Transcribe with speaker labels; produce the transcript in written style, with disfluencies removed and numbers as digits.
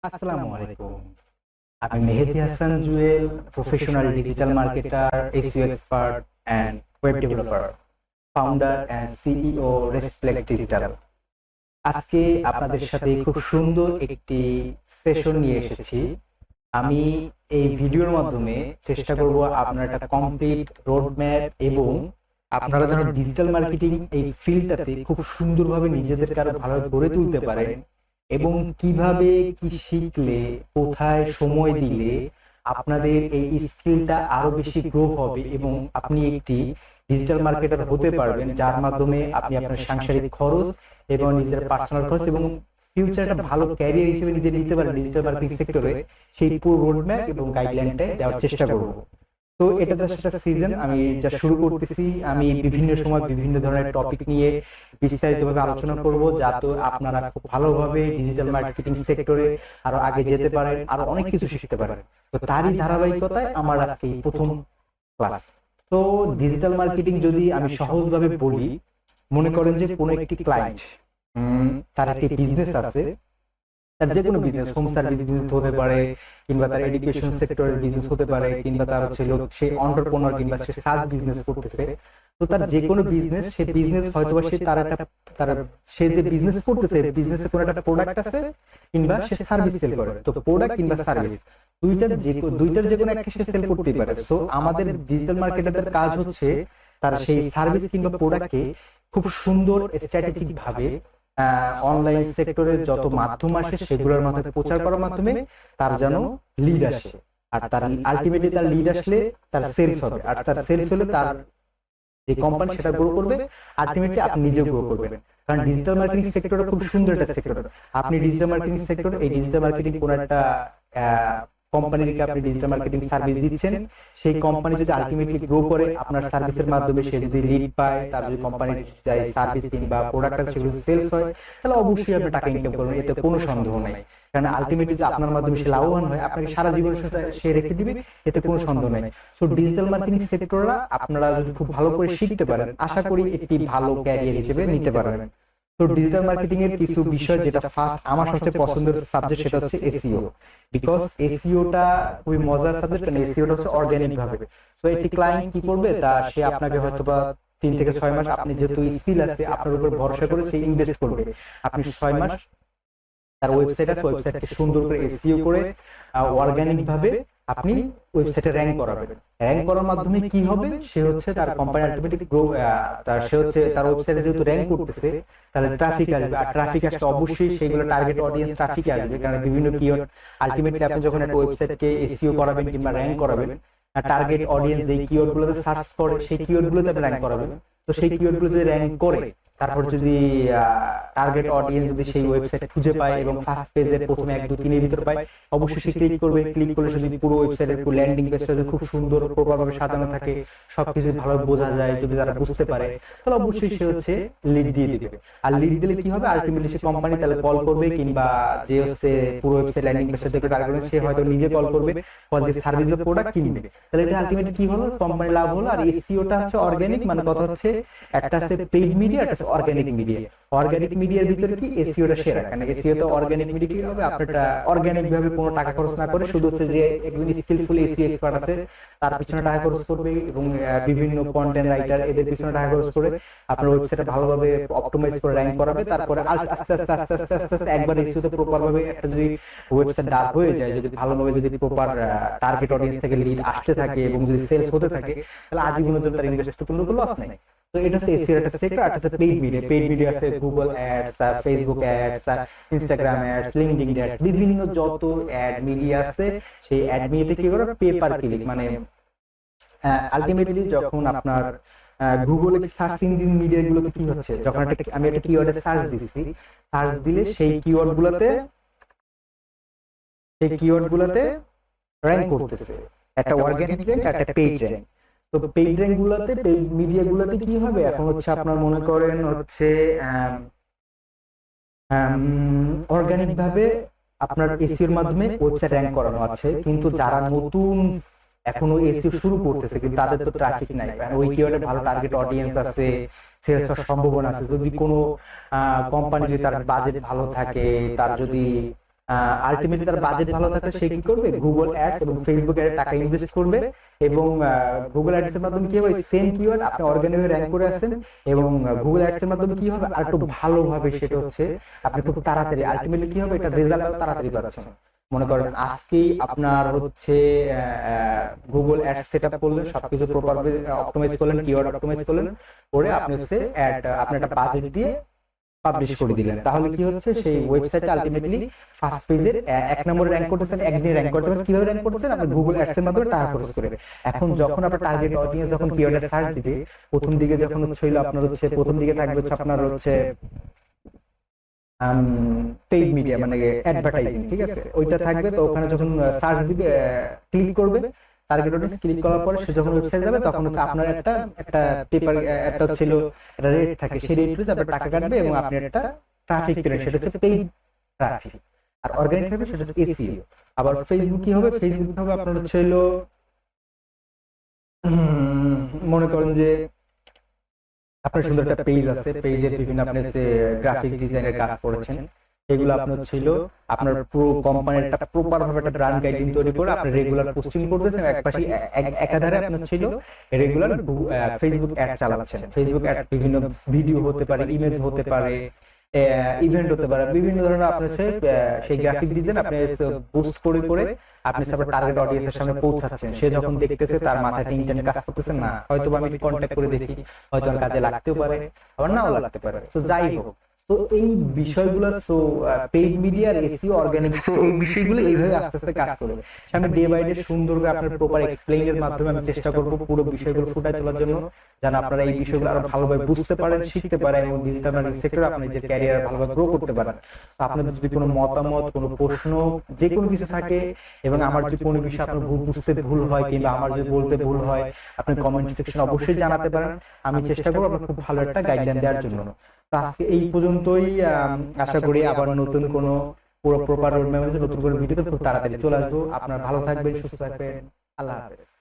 Speaker 1: আসসালামু আলাইকুম। আমি Mehedi Hasan Jewel, professional digital marketer, SEO expert and web developer, founder and CEO Resplex Digital. আজকে আপনাদের সাথে খুব সুন্দর একটি সেশন নিয়ে এসেছি। আমি এই ভিডিওর মাধ্যমে চেষ্টা করব আপনার একটা কমপ্লিট রোড ম্যাপ এবং আপনারা যেন ডিজিটাল মার্কেটিং এই ফিল্ডটাতে খুব সুন্দরভাবে নিজেদেরকে আরো ভালোভাবে গড়ে তুলতে পারেন এবং কিভাবে কি শিখলে কোথায় সময় দিলে আপনাদের এই স্কিলটা আরো বেশি গ্রো হবে এবং আপনি একটি ডিজিটাল মার্কেটার হতে পারবেন, যার মাধ্যমে আপনি আপনার সাংসারিক খরচ এবং নিজের পার্সোনাল খরচ এবং ফিউচারটা ভালো ক্যারিয়ার হিসেবে নিজে নিতে পারেন ডিজিটাল মার্কেটিং সেক্টরে। সেই পুরো রোডম্যাপ এবং গাইডলাইনটা দেওয়ার চেষ্টা করব। তো এটা জাস্ট একটা সিজন, আমি যা শুরু করতেছি। আমি বিভিন্ন সময় বিভিন্ন ধরনের টপিক নিয়ে বিস্তারিতভাবে আলোচনা করব, যাতে আপনারা খুব ভালোভাবে ডিজিটাল মার্কেটিং সেক্টরে আরো আগে যেতে পারেন, আরো অনেক কিছু শিখতে পারেন। তো তারই ধারাবাহিকতায় আমার আজকে এই প্রথম ক্লাস। তো ডিজিটাল মার্কেটিং যদি আমি সহজভাবে বলি, মনে করেন যে কোনো একটি ক্লায়েন্ট, তার একটি বিজনেস আছে, তার যে কোনো বিজনেস, হোম সার্ভিস বিজনেস হতে পারে, কিংবা তার এডুকেশন সেক্টরের বিজনেস হতে পারে, কিংবা তার হচ্ছে লোক সে এন্টারপ্রেনার কিংবা সে সাজ বিজনেস করতেছে। তো তার যে কোনো বিজনেস, সে বিজনেস হয়তোবা সে তার একটা সে যে বিজনেস করতেছে, বিজনেসে কোনো একটা প্রোডাক্ট আছে কিংবা সে সার্ভিস সেল করে। তো প্রোডাক্ট কিংবা সার্ভিস দুইটার যে কোনো একটা সে সেল করতেই পারে। সো আমাদের ডিজিটাল মার্কেটারদের কাজ হচ্ছে তার সেই সার্ভিস কিংবা প্রোডাক্টকে খুব সুন্দর স্ট্র্যাটেজিক ভাবে অনলাইন সেক্টরে যত মাধ্যম আসে সেগুলোর মাধ্যমে প্রচার করার মাধ্যমে তার যেন লিড আসে, আর তার আলটিমেটলি তার লিড আসলে তার সেলস হবে, আর তার সেলস হলে তার যে কোম্পানি সেটা গ্রো করবে, আলটিমেটলি আপনি নিজেও গ্রো করবেন। কারণ ডিজিটাল মার্কেটিং সেক্টরটা খুব সুন্দর একটা সেক্টর। আপনি ডিজিটাল মার্কেটিং সেক্টর, এই ডিজিটাল মার্কেটিং কোন একটা কোম্পানিকে আপনি ডিজিটাল মার্কেটিং সার্ভিস দিচ্ছেন, সেই কোম্পানি যদি আলটিমেটলি গ্রো করে আপনার সার্ভিসের মাধ্যমে, সে যদি লিড পায়, তার যদি কোম্পানির যাই সার্ভিস কিংবা প্রোডাক্ট আছে সেগুলো সেলস হয়, তাহলে অবশ্যই আপনি টাকা ইনকাম করবেন, এতে কোনো সন্দেহ নাই। কারণ আলটিমেটলি যে আপনার মাধ্যমে সে লাভবান হয়, আপনাকে সারা জীবন সে রেখে দিবে, এতে কোনো সন্দেহ নাই। সো ডিজিটাল মার্কেটিং সেক্টররা আপনারা যদি খুব ভালো করে শিখতে পারেন, আশা করি একটি ভালো ক্যারিয়ার হিসেবে নিতে পারবেন। তো ডিজিটাল মার্কেটিং এর কিছু বিষয়, যেটা ফার্স্ট আমার সবচেয়ে পছন্দের সাবজেক্ট, সেটা হচ্ছে এসইও। বিকজ এসইওটা খুবই মজার সাবজেক্ট, কারণ এসইওটা হচ্ছে অর্গানিক ভাবে। তো একটি ক্লায়েন্ট কি করবে, তা সে আপনাকে হয়তোবা 3 থেকে 6 মাস, আপনি যেহেতু স্কিল আছে আপনার উপর ভরসা করে সে ইনভেস্ট করবে। আপনি 6 মাস তার ওয়েবসাইট আছে, ওয়েবসাইটকে সুন্দর করে এসইও করে অর্গানিক ভাবে আপনি ওয়েবসাইটে র্যাঙ্ক করাবেন। র্যাঙ্ক করার মাধ্যমে কি হবে, সে হচ্ছে তার কোম্পানি আলটিমেটলি গ্রো, তার সে হচ্ছে তার ওয়েবসাইটে যেহেতু র্যাঙ্ক করতেছে, তাহলে ট্রাফিক আসবে, আর ট্রাফিক আসলে অবশ্যই সেইগুলো টার্গেট অডিয়েন্স ট্রাফিকে আসবে। কারণ বিভিন্ন কিওয়ার্ড, আলটিমেটলি আপনি যখন একটা ওয়েবসাইটকে এসইও করাবেন কিংবা র্যাঙ্ক করাবেন, টার্গেট অডিয়েন্স যেই কিওয়ার্ড গুলোতে সার্চ করে সেই কিওয়ার্ড গুলোতে আপনি র্যাঙ্ক করাবেন। তো সেই কিওয়ার্ড গুলো যদি র্যাঙ্ক করে, তারপর যদি টার্গেট অডিয়েন্স যদি সেই ওয়েবসাইট খুঁজে পায় এবং ফার্স্ট পেজের প্রথমে 1 2 3 এর ভিতর পায়, অবশ্যই সে ক্লিক করবে। ক্লিক করলে যদি পুরো ওয়েবসাইটের পুরো ল্যান্ডিং পেজটা যদি খুব সুন্দর প্রপার ভাবে সাজানো থাকে, সবকিছু ভালো বোঝা যায়, যদি তারা বুঝতে পারে, তাহলে অবশ্যই সে হচ্ছে লিড দিয়ে দিবে। আর লিড দিলে কি হবে, আলটিমেটলি সে কোম্পানি তাহলে কল করবে, কিংবা যে হচ্ছে পুরো ওয়েবসাইট ল্যান্ডিং পেজটা দেখে টার্গেট, সে হয়তো নিজে কল করবে, কল দিয়ে সার্ভিস বা প্রোডাক্ট কিনবে। তাহলে এটা আলটিমেটলি কি হলো, কোম্পানি লাভ হলো। আর এসইওটা হচ্ছে অর্গানিক, মানে কথা হচ্ছে একটা আছে পেইড মিডিয়া, একটা আছে অর্গানিক মিডিয়া। অর্গানিক মিডিয়ার ভিতরে কি এসইওটা সেরা, কারণ এসইও তো অর্গানিক মিডিয়া কি হবে, আপনারটা অর্গানিক ভাবে কোনো টাকা খরচ না করে, শুধু হচ্ছে যে একজন স্কিলফুল এসইও এক্সপার্ট আছে তার পিছনে টাকা খরচ করবে, এবং বিভিন্ন কন্টেন্ট রাইটার এদের পিছনে টাকা খরচ করে আপনার ওয়েবসাইটে ভালোভাবে অপটিমাইজ করে র্যাঙ্ক করাবে। তারপরে আস্তে আস্তে আস্তে আস্তে আস্তে আস্তে আস্তে একবার এসইওতে প্রপার ভাবে একটা যদি ওয়েবসাইট ডার্ক হয়ে যায়, যদি ভালোভাবে যদি প্রপার টার্গেট অডিয়েন্স থেকে লিড আসতে থাকে এবং যদি সেলস হতে থাকে, তাহলে আজীবনের জন্য তার ইনভেস্ট কোনো লস নাই। তো এটা হচ্ছে এসইও একটা সেক্টর। আর আছে পেইড মিডিয়া। পেইড মিডিয়া আছে Google ads, Facebook ads, Instagram ads, LinkedIn ads, বিভিন্ন যত অ্যাড মিডিয়া আছে, সেই অ্যাড মিডিয়াতে কি করে পে পার ক্লিক, মানে আলটিমেটলি যখন আপনার গুগলে সার্চ ইঞ্জিন মিডিয়া গুলোতে কি হচ্ছে, যখন আমি একটা কিওয়ার্ডে সার্চ দিচ্ছি, সার্চ দিলে সেই কিওয়ার্ড গুলোতে র্যাঙ্ক করতেছে, একটা অর্গানিক র্যাঙ্ক আর একটা পেইড র্যাঙ্ক। তো পেইড র্যাঙ্ক গুলাতে, পেইড মিডিয়া গুলাতে কি হবে, এখন হচ্ছে আপনার মনে করেন হচ্ছে অর্গানিক ভাবে আপনার এসইওর মাধ্যমে ওয়েবসাইট র্যাঙ্ক করানো আছে, কিন্তু যারা নতুন এখনো এসইও শুরু করতেছে, কিন্তু তাদের তো ট্রাফিক নাই, ওই কিওয়ার্ডে ভালো টার্গেট অডিয়েন্স আছে, সেলস হওয়ার সম্ভাবনা আছে। যদি কোনো কোম্পানি যদি তার বাজেট ভালো থাকে, তার যদি আলটিমেটলি তার বাজেট ভালো থাকলে সে কি করবে, গুগল অ্যাডস এবং ফেসবুক অ্যাডে টাকা ইনভেস্ট করবে এবং গুগল অ্যাডস এর মাধ্যমে কি হবে, সেম কিওয়ার্ড আপনি অর্গানিক র্যাঙ্ক করে আছেন এবং গুগল অ্যাডস এর মাধ্যমে কি হবে আর একটু ভালোভাবে, সেটা হচ্ছে আপনি খুব তাড়াতাড়ি আলটিমেটলি কি হবে, এটা রেজাল্ট তাড়াতাড়ি পাচ্ছেন। মনে করেন আজকেই আপনার হচ্ছে গুগল অ্যাডস সেটআপ করলেন, সবকিছু প্রপার অপটিমাইজ করলেন, কিওয়ার্ড অপটিমাইজ করলেন, করে আপনি হচ্ছে অ্যাড আপনি একটা বাজেট দিয়ে পাবলিশ করে দিলেন, তাহলে কি হচ্ছে সেই ওয়েবসাইটে আলটিমেটলি ফার্স্ট পেজের এক নম্বরে র্যাঙ্ক করতেছেন, একদিন র্যাঙ্ক করতে পারছেন। কিভাবে র্যাঙ্ক করতেছেন, আপনি গুগল অ্যাডস এর মাধ্যমে টাকা খরচ করে। এখন যখন আপনার টার্গেট অডিয়েন্স যখন কিওয়ার্ডে সার্চ দিবে, প্রথম দিকে যখন হচ্ছিল আপনার হচ্ছে প্রথম দিকে থাকবে হচ্ছে আপনার হচ্ছে পেইড মিডিয়া মানে অ্যাডভার্টাইজিং, ঠিক আছে, ওইটা থাকবে। তো ওখানে যখন সার্চ দিবে, ক্লিক করবে, টার্গেট অডিয়েন্স ক্লিক করার পরে সে যখন ওয়েবসাইট যাবে তখন হচ্ছে আপনার একটা একটা পেপার একটা ছিল একটা রেট থাকে, সেই রেট হচ্ছে আপনার টাকা কাটবে এবং আপনি একটা ট্রাফিক পেলেন, সেটা হচ্ছে পেইড ট্রাফিক। আর অর্গানিক হবে সেটা হচ্ছে এসইও। আবার ফেসবুক কি হবে, ফেসবুক হবে আপনার হচ্ছে হলো মনে করেন যে আপনার সুন্দর একটা পেজ আছে, পেজের বিভিন্ন আপনি গ্রাফিক ডিজাইনের কাজ করেছেন, এগুলো আপনার ছিল আপনার পুরো কোম্পানির একটা প্রপার ভাবে একটা ব্র্যান্ড গাইডলাইন তৈরি করে আপনি রেগুলার পোস্টিং করতেছেন, একপাশে একাধারে আপনার ছিল রেগুলার ফেসবুক অ্যাড চালাচ্ছেন। ফেসবুক অ্যাড বিভিন্ন ভিডিও হতে পারে, ইমেজ হতে পারে, ইভেন্ট হতে পারে, বিভিন্ন ধরনের আপনার সেই গ্রাফিক ডিজাইন আপনি পোস্ট করে করে আপনি আপনার টার্গেট অডিয়েন্সের সামনে পৌঁছাচ্ছেন। সে যখন দেখতেছে তার মাথায় ইন্টারনেট কাজ করতেছে না, হয়তো আমি কন্ট্যাক্ট করে দেখি, হয়তো আমার কাজে লাগতেও পারে, আবার নাও লাগতে পারে। তো যাই হোক, তো এই বিষয়গুলো পেইড মিডিয়া আর এসইও অর্গানিক এই বিষয়গুলো এইভাবে আস্তে আস্তে কাজ করবে। আমি ডে বাই ডে সুন্দর করে আপনার প্রপার এক্সপ্লেইনের মাধ্যমে আমি চেষ্টা করব পুরো বিষয়গুলো ফুটায় তোলার জন্য, যেন আপনারা এই বিষয়গুলো আরো ভালোভাবে বুঝতে পারেন, শিখতে পারেন এবং ডিজিটাল মার্কেটিং সেক্টরে আপনার নিজের ক্যারিয়ার ভালোভাবে গ্রো করতে পারেন। তো আপনাদের যদি কোনো মতামত, কোনো প্রশ্ন, যে কোনো কিছু থাকে এবং আমার যদি কোনো বিষয় আপনার বুঝতে ভুল হয় কিংবা আমার যদি বলতে ভুল হয়, আপনি কমেন্ট সেকশনে অবশ্যই জানাতে পারেন। আমি চেষ্টা করব আপনার খুব ভালো একটা গাইডলাইন দেওয়ার জন্য। তো আজকে এই পর্যন্তই, আশা করি আবার নতুন কোনো পুরো প্রপার রোড ম্যাপ নতুন কোনো ভিডিওতে খুব তাড়াতাড়ি চলে আসবো। আপনারা ভালো থাকবেন, সুস্থ থাকবেন, আল্লাহ হাফেজ।